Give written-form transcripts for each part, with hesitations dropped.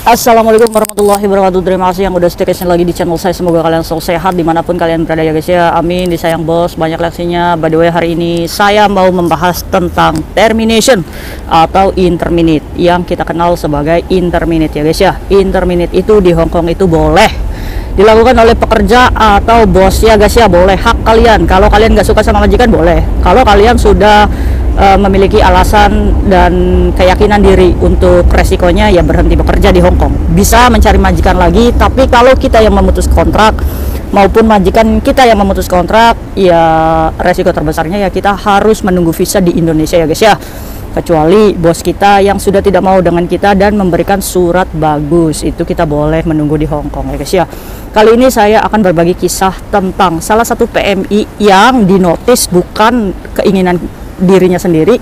Assalamualaikum warahmatullahi wabarakatuh. Terima kasih yang udah stay lagi di channel saya. Semoga kalian selalu sehat dimanapun kalian berada ya guys ya. Amin. Disayang bos, banyak leksinya. By the way, hari ini saya mau membahas tentang termination atau interminute yang kita kenal sebagai interminute ya guys ya. Interminute itu di Hong Kong itu boleh dilakukan oleh pekerja atau bos ya guys ya. Boleh, hak kalian. Kalau kalian nggak suka sama majikan boleh. Kalau kalian sudah memiliki alasan dan keyakinan diri untuk resikonya ya berhenti bekerja di Hong Kong, bisa mencari majikan lagi. Tapi kalau kita yang memutus kontrak maupun majikan kita yang memutus kontrak, ya resiko terbesarnya ya kita harus menunggu visa di Indonesia ya guys ya. Kecuali bos kita yang sudah tidak mau dengan kita dan memberikan surat bagus, itu kita boleh menunggu di Hong Kong ya guys ya. Kali ini saya akan berbagi kisah tentang salah satu PMI yang dinotis bukan keinginan dirinya sendiri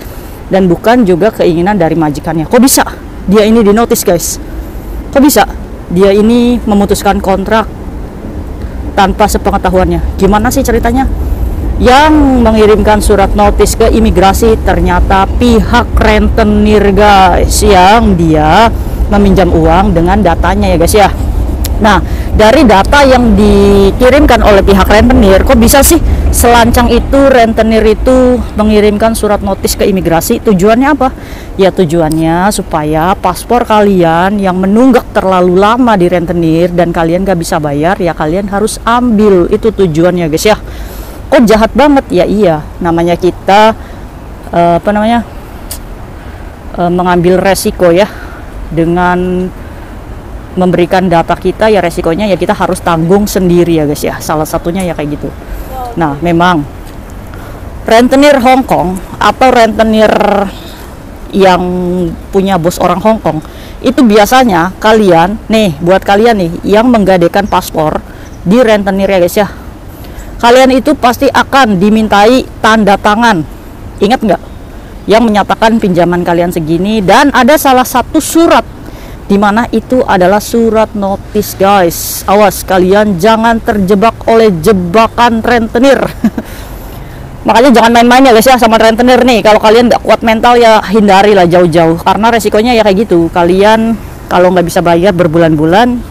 dan bukan juga keinginan dari majikannya. Kok bisa dia ini dinotis guys? Kok bisa dia ini memutuskan kontrak tanpa sepengetahuannya? Gimana sih ceritanya? Yang mengirimkan surat notis ke imigrasi ternyata pihak rentenir guys, yang dia meminjam uang dengan datanya ya guys ya. Nah, dari data yang dikirimkan oleh pihak rentenir, kok bisa sih selancang itu rentenir itu mengirimkan surat notis ke imigrasi? Tujuannya apa? Ya tujuannya supaya paspor kalian yang menunggak terlalu lama di rentenir dan kalian gak bisa bayar, ya kalian harus ambil. Itu tujuannya guys ya. Kok jahat banget? Ya iya, namanya kita mengambil resiko ya dengan memberikan data kita, ya resikonya ya kita harus tanggung sendiri ya guys ya. Salah satunya ya kayak gitu. Nah, memang rentenir Hong Kong atau rentenir yang punya bos orang Hong Kong itu biasanya kalian nih, buat kalian nih yang menggadaikan paspor di rentenir ya guys ya, kalian itu pasti akan dimintai tanda tangan, ingat nggak, yang menyatakan pinjaman kalian segini, dan ada salah satu surat dimana itu adalah surat notis guys. Awas kalian jangan terjebak oleh jebakan rentenir. Makanya jangan main-main ya guys ya sama rentenir nih. Kalau kalian nggak kuat mental ya hindari lah jauh-jauh, karena resikonya ya kayak gitu. Kalian kalau nggak bisa bayar berbulan-bulan,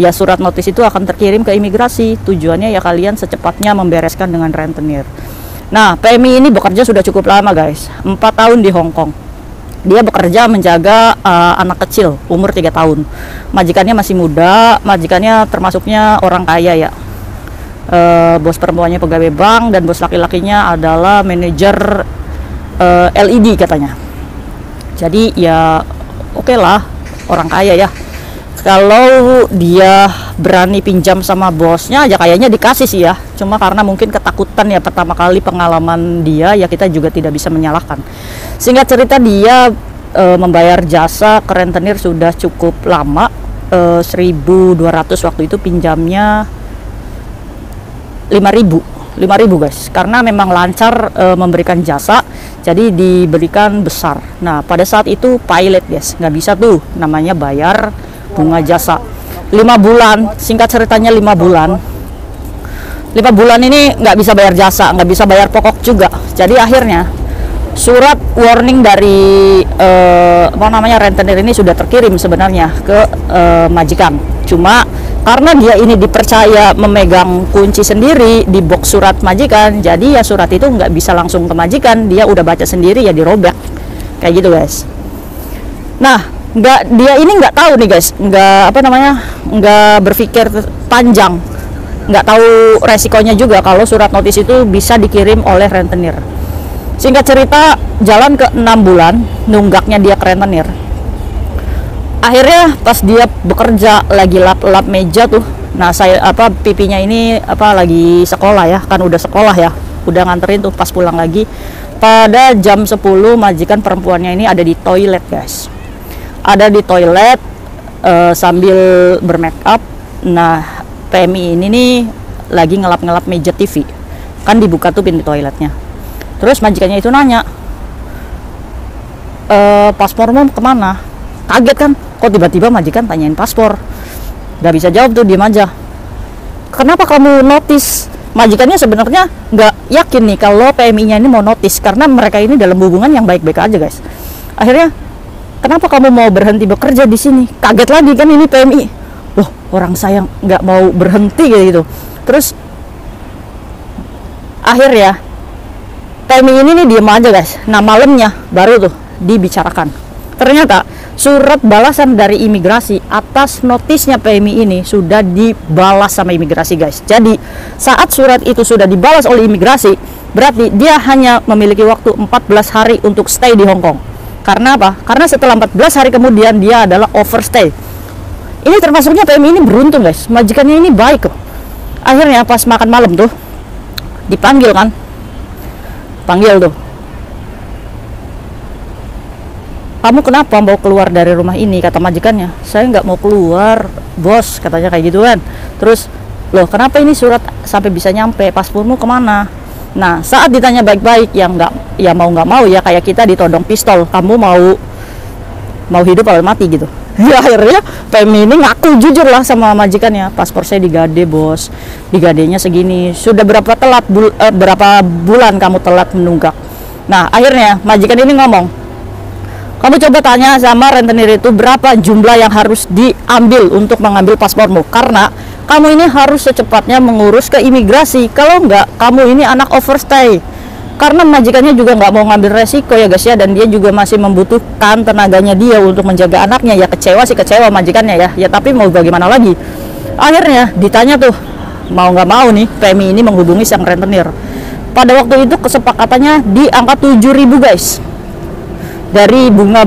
ya surat notis itu akan terkirim ke imigrasi. Tujuannya ya kalian secepatnya membereskan dengan rentenir. Nah, PMI ini bekerja sudah cukup lama guys, 4 tahun di Hong Kong. Dia bekerja menjaga anak kecil umur 3 tahun. Majikannya masih muda, majikannya termasuknya orang kaya ya. Bos perempuannya pegawai bank dan bos laki-lakinya adalah manajer LED katanya. Jadi ya oke lah, orang kaya ya. Kalau dia berani pinjam sama bosnya aja kayaknya dikasih sih ya. Cuma karena mungkin ketakutan ya, pertama kali pengalaman dia, ya kita juga tidak bisa menyalahkan. Singkat cerita, dia membayar jasa ke rentenir sudah cukup lama, 1.200 waktu itu, pinjamnya 5.000 guys, karena memang lancar memberikan jasa, jadi diberikan besar. Nah, pada saat itu pilot guys, nggak bisa tuh namanya bayar bunga jasa 5 bulan. Singkat ceritanya 5 bulan ini nggak bisa bayar jasa, nggak bisa bayar pokok juga. Jadi akhirnya surat warning dari rentenir ini sudah terkirim sebenarnya ke majikan. Cuma karena dia ini dipercaya memegang kunci sendiri di box surat majikan, jadi ya surat itu nggak bisa langsung ke majikan, dia udah baca sendiri ya dirobek kayak gitu guys. Nah, dia ini nggak tahu nih guys, nggak berpikir panjang, nggak tahu resikonya juga kalau surat notis itu bisa dikirim oleh rentenir. Singkat cerita, jalan ke 6 bulan nunggaknya dia ke rentenir. Akhirnya pas dia bekerja lagi lap-lap meja tuh, nah pipinya ini lagi sekolah ya, kan udah sekolah ya, udah nganterin tuh, pas pulang lagi pada jam 10 majikan perempuannya ini ada di toilet guys. Ada di toilet sambil bermake up. Nah, PMI ini nih lagi ngelap-ngelap meja TV, kan dibuka tuh pintu toiletnya. Terus majikannya itu nanya, paspormu kemana? Kaget kan, kok tiba-tiba majikan tanyain paspor. Gak bisa jawab tuh, diem aja. Kenapa kamu notis? Majikannya sebenarnya nggak yakin nih kalau PMI-nya ini mau notis, karena mereka ini dalam hubungan yang baik-baik aja guys. Akhirnya kenapa kamu mau berhenti bekerja di sini? Kaget lagi kan ini PMI. Loh, orang saya nggak mau berhenti kayak gitu. Terus akhirnya PMI ini nih diem aja guys. Nah malamnya baru tuh dibicarakan. Ternyata surat balasan dari imigrasi atas notisnya PMI ini sudah dibalas sama imigrasi guys. Jadi saat surat itu sudah dibalas oleh imigrasi, berarti dia hanya memiliki waktu 14 hari untuk stay di Hong Kong. Karena apa? Karena setelah 14 hari kemudian dia adalah overstay. Ini termasuknya PMI ini beruntung guys. Majikannya ini baik kok. Akhirnya pas makan malam tuh dipanggil kan. Panggil tuh. Kamu kenapa mau keluar dari rumah ini? Kata majikannya. Saya nggak mau keluar bos, katanya kayak gitu kan. Terus loh kenapa ini surat sampai bisa nyampe, paspormu kemana? Nah saat ditanya baik-baik, yang nggak, ya mau nggak mau ya kayak kita ditodong pistol, kamu mau hidup atau mati gitu. Ya akhirnya PMI ini ngaku jujur lah sama majikannya, paspor saya digade bos, digadenya segini, sudah berapa berapa bulan kamu telat menunggak. Nah akhirnya majikan ini ngomong, kamu coba tanya sama rentenir itu berapa jumlah yang harus diambil untuk mengambil paspormu, karena kamu ini harus secepatnya mengurus ke imigrasi, kalau enggak kamu ini anak overstay. Karena majikannya juga nggak mau ngambil resiko ya guys ya, dan dia juga masih membutuhkan tenaganya dia untuk menjaga anaknya. Ya kecewa sih, kecewa majikannya ya tapi mau bagaimana lagi. Akhirnya ditanya tuh, mau nggak mau nih PMI ini menghubungi sang rentenir. Pada waktu itu kesepakatannya di angka 7.000 guys. Dari bunga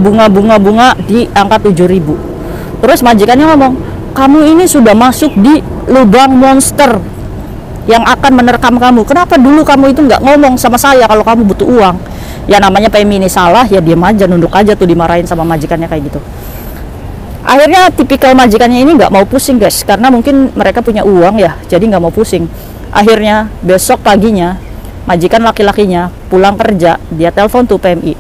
di angka 7.000. Terus majikannya ngomong, kamu ini sudah masuk di lubang monster yang akan menerkam kamu. Kenapa dulu kamu itu nggak ngomong sama saya kalau kamu butuh uang? Ya namanya PMI ini salah, ya diam aja, nunduk aja tuh, dimarahin sama majikannya kayak gitu. Akhirnya tipikal majikannya ini nggak mau pusing guys, karena mungkin mereka punya uang ya, jadi nggak mau pusing. Akhirnya besok paginya majikan laki-lakinya pulang kerja, dia telepon tuh PMI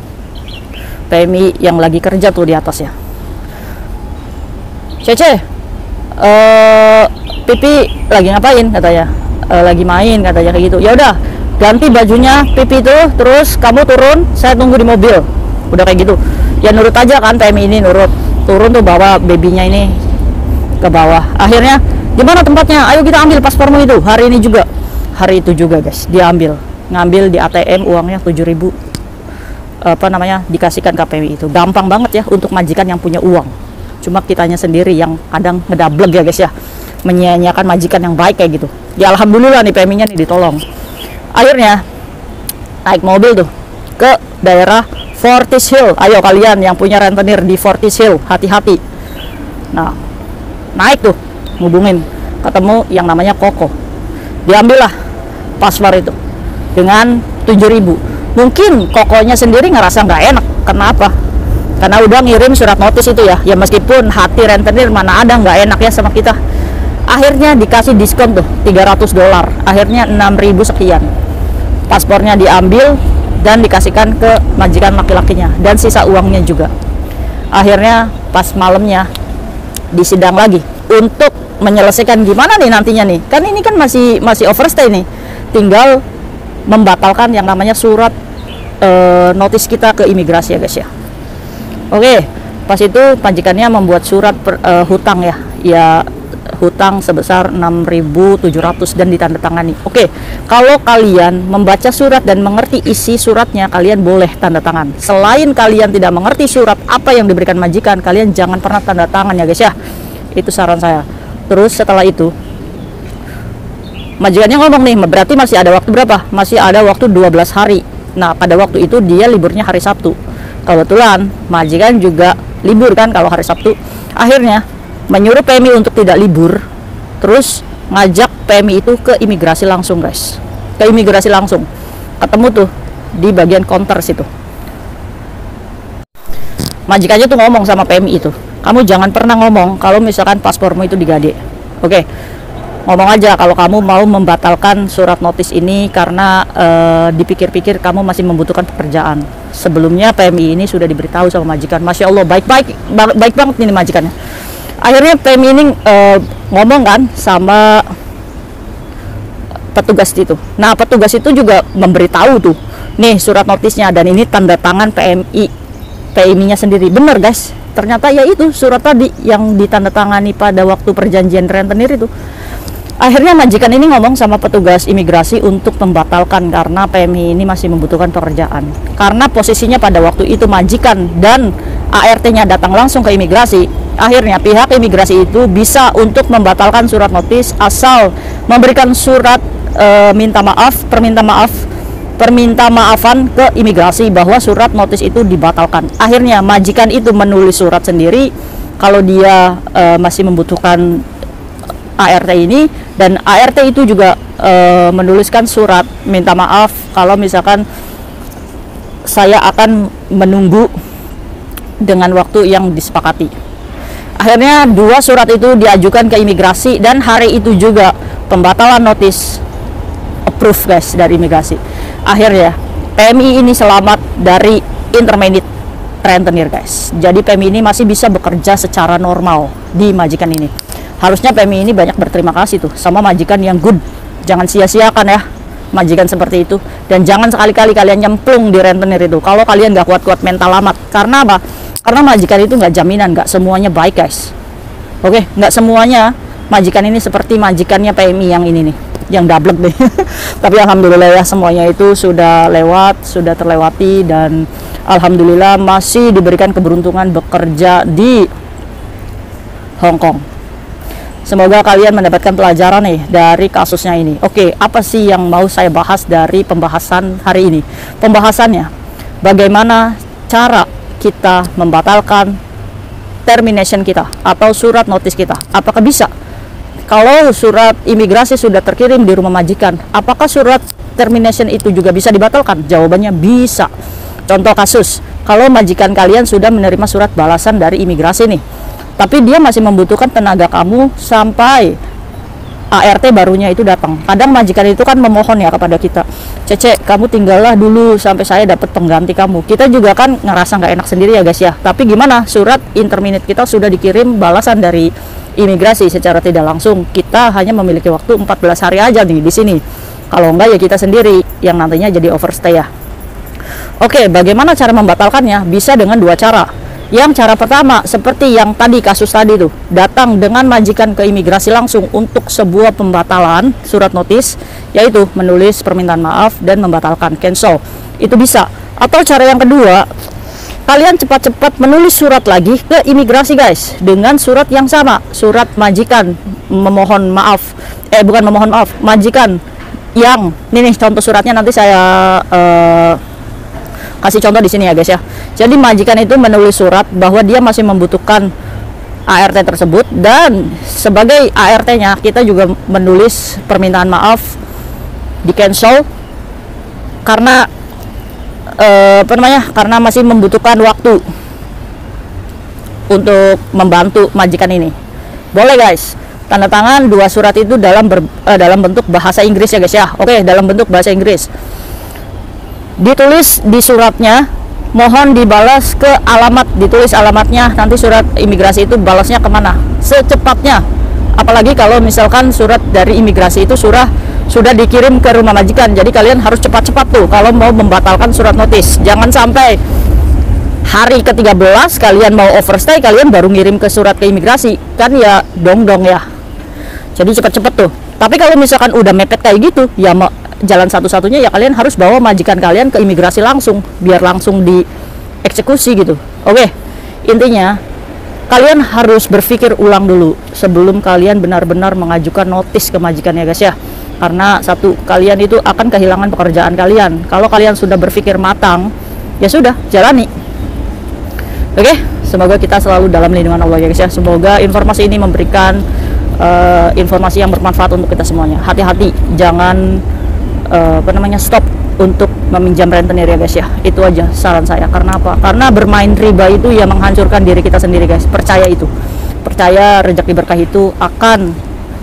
yang lagi kerja tuh di atas ya. Cece, Pipi lagi ngapain katanya? Lagi main katanya kayak gitu. Ya udah, ganti bajunya Pipi tuh, terus kamu turun, saya tunggu di mobil. Udah kayak gitu. Ya nurut aja kan, PMI ini nurut. Turun tuh bawa babynya ini ke bawah. Akhirnya, di mana tempatnya? Ayo kita ambil paspormu itu. Hari ini juga. Hari itu juga guys, dia ngambil di ATM uangnya 7.000. Dikasihkan ke PMI itu. Gampang banget ya untuk majikan yang punya uang. Cuma kitanya sendiri yang kadang ngedablek ya guys ya, menyia-nyiakan majikan yang baik kayak gitu. Ya alhamdulillah nih PMI-nya nih ditolong. Akhirnya naik mobil tuh ke daerah Fortis Hill. Ayo kalian yang punya rentenir di Fortis Hill, hati-hati. Nah naik tuh, ngubungin, ketemu yang namanya Koko. Diambillah paspor itu dengan 7.000. Mungkin Kokonya sendiri ngerasa nggak enak. Kenapa? Karena udah ngirim surat notis itu ya. Ya meskipun hati rentenir mana ada nggak enak ya sama kita. Akhirnya dikasih diskon tuh $300. Akhirnya 6.000 sekian. Paspornya diambil dan dikasihkan ke majikan laki-lakinya, dan sisa uangnya juga. Akhirnya pas malamnya disidang lagi untuk menyelesaikan gimana nih nantinya nih. Kan ini kan masih overstay nih. Tinggal membatalkan yang namanya surat notis kita ke imigrasi ya guys ya. Oke, pas itu majikannya membuat surat hutang ya hutang sebesar 6.700 dan ditandatangani. Oke, kalau kalian membaca surat dan mengerti isi suratnya, kalian boleh tanda tangan. Selain kalian tidak mengerti surat apa yang diberikan majikan, kalian jangan pernah tanda tangan ya guys ya. Itu saran saya. Terus setelah itu majikannya ngomong nih, berarti masih ada waktu berapa? Masih ada waktu 12 hari. Nah, pada waktu itu dia liburnya hari Sabtu. Kebetulan majikan juga libur kan kalau hari Sabtu. Akhirnya menyuruh PMI untuk tidak libur, terus ngajak PMI itu ke imigrasi langsung guys. Ke imigrasi langsung. Ketemu tuh di bagian counter situ. Majikannya tuh ngomong sama PMI itu, kamu jangan pernah ngomong kalau misalkan paspormu itu digade. Oke. Ngomong aja kalau kamu mau membatalkan surat notis ini karena dipikir-pikir kamu masih membutuhkan pekerjaan. Sebelumnya PMI ini sudah diberitahu sama majikan. Masya Allah, baik banget ini majikannya. Akhirnya PMI ini ngomong kan sama petugas itu. Nah petugas itu juga memberitahu tuh, nih surat notisnya, dan ini tanda tangan PMI PMI-nya sendiri. Bener guys, ternyata ya itu surat tadi yang ditandatangani pada waktu perjanjian rentenir itu. Akhirnya majikan ini ngomong sama petugas imigrasi untuk membatalkan karena PMI ini masih membutuhkan pekerjaan. Karena posisinya pada waktu itu majikan dan ART-nya datang langsung ke imigrasi, akhirnya pihak imigrasi itu bisa untuk membatalkan surat notis asal memberikan surat perminta maafan ke imigrasi bahwa surat notis itu dibatalkan. Akhirnya majikan itu menulis surat sendiri kalau dia masih membutuhkan ART ini, dan ART itu juga menuliskan surat minta maaf kalau misalkan saya akan menunggu dengan waktu yang disepakati. Akhirnya dua surat itu diajukan ke imigrasi dan hari itu juga pembatalan notis approve guys dari imigrasi. Akhirnya PMI ini selamat dari intermediate rentenir guys. Jadi PMI ini masih bisa bekerja secara normal di majikan ini. Harusnya PMI ini banyak berterima kasih tuh sama majikan yang good. Jangan sia-siakan ya majikan seperti itu, dan jangan sekali-kali kalian nyemplung di rentenir itu kalau kalian nggak kuat-kuat mental amat. Karena apa? Karena majikan itu nggak jaminan, nggak semuanya baik guys. Oke, nggak semuanya majikan ini seperti majikannya PMI yang ini nih, yang double deh. Tapi alhamdulillah ya, semuanya itu sudah lewat, sudah terlewati, dan alhamdulillah masih diberikan keberuntungan bekerja di Hong Kong. Semoga kalian mendapatkan pelajaran nih dari kasusnya ini. Oke, apa sih yang mau saya bahas dari pembahasan hari ini? Pembahasannya, bagaimana cara kita membatalkan termination kita atau surat notis kita. Apakah bisa? Kalau surat imigrasi sudah terkirim di rumah majikan, apakah surat termination itu juga bisa dibatalkan? Jawabannya bisa. Contoh kasus, kalau majikan kalian sudah menerima surat balasan dari imigrasi nih, tapi dia masih membutuhkan tenaga kamu sampai ART barunya itu datang. Kadang majikan itu kan memohon ya kepada kita, Cece, kamu tinggallah dulu sampai saya dapat pengganti kamu. Kita juga kan ngerasa nggak enak sendiri ya guys ya. Tapi gimana, surat intermediate kita sudah dikirim balasan dari imigrasi secara tidak langsung. Kita hanya memiliki waktu 14 hari aja nih di sini. Kalau enggak ya kita sendiri yang nantinya jadi overstay ya. Oke, bagaimana cara membatalkannya? Bisa dengan dua cara. Yang cara pertama, seperti yang tadi kasus tadi tuh, datang dengan majikan ke imigrasi langsung untuk sebuah pembatalan surat notis, yaitu menulis permintaan maaf dan membatalkan, cancel. Itu bisa. Atau cara yang kedua, kalian cepat-cepat menulis surat lagi ke imigrasi guys, dengan surat yang sama, surat majikan memohon maaf, bukan memohon maaf, majikan yang ini nih contoh suratnya, nanti saya kasih contoh di sini ya guys ya. Jadi majikan itu menulis surat bahwa dia masih membutuhkan ART tersebut, dan sebagai ART-nya kita juga menulis permintaan maaf di cancel karena karena masih membutuhkan waktu untuk membantu majikan ini. Boleh guys, tanda tangan dua surat itu dalam bentuk bahasa Inggris ya guys ya. Oke, dalam bentuk bahasa Inggris. Ditulis di suratnya, mohon dibalas ke alamat, ditulis alamatnya, nanti surat imigrasi itu balasnya kemana secepatnya. Apalagi kalau misalkan surat dari imigrasi itu sudah dikirim ke rumah majikan, jadi kalian harus cepat-cepat tuh kalau mau membatalkan surat notis. Jangan sampai hari ke-13 kalian mau overstay, kalian baru ngirim ke surat ke imigrasi, kan ya dong ya. Jadi cepat-cepat tuh. Tapi kalau misalkan udah mepet kayak gitu, ya jalan satu-satunya ya kalian harus bawa majikan kalian ke imigrasi langsung, biar langsung dieksekusi gitu. Oke, intinya kalian harus berpikir ulang dulu sebelum kalian benar-benar mengajukan notis ke majikan ya guys ya. Karena satu, kalian itu akan kehilangan pekerjaan kalian. Kalau kalian sudah berpikir matang, ya sudah, jalani. Oke, semoga kita selalu dalam lindungan Allah ya guys ya. Semoga informasi ini memberikan informasi yang bermanfaat untuk kita semuanya. Hati-hati, jangan stop untuk meminjam rentenir ya guys ya. Itu aja saran saya. Karena apa? Karena bermain riba itu ya menghancurkan diri kita sendiri guys. Percaya itu. Percaya rezeki berkah itu akan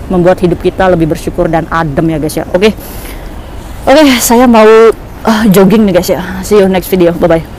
membuat hidup kita lebih bersyukur dan adem ya guys ya. Oke, saya mau jogging nih guys ya. See you next video. Bye bye.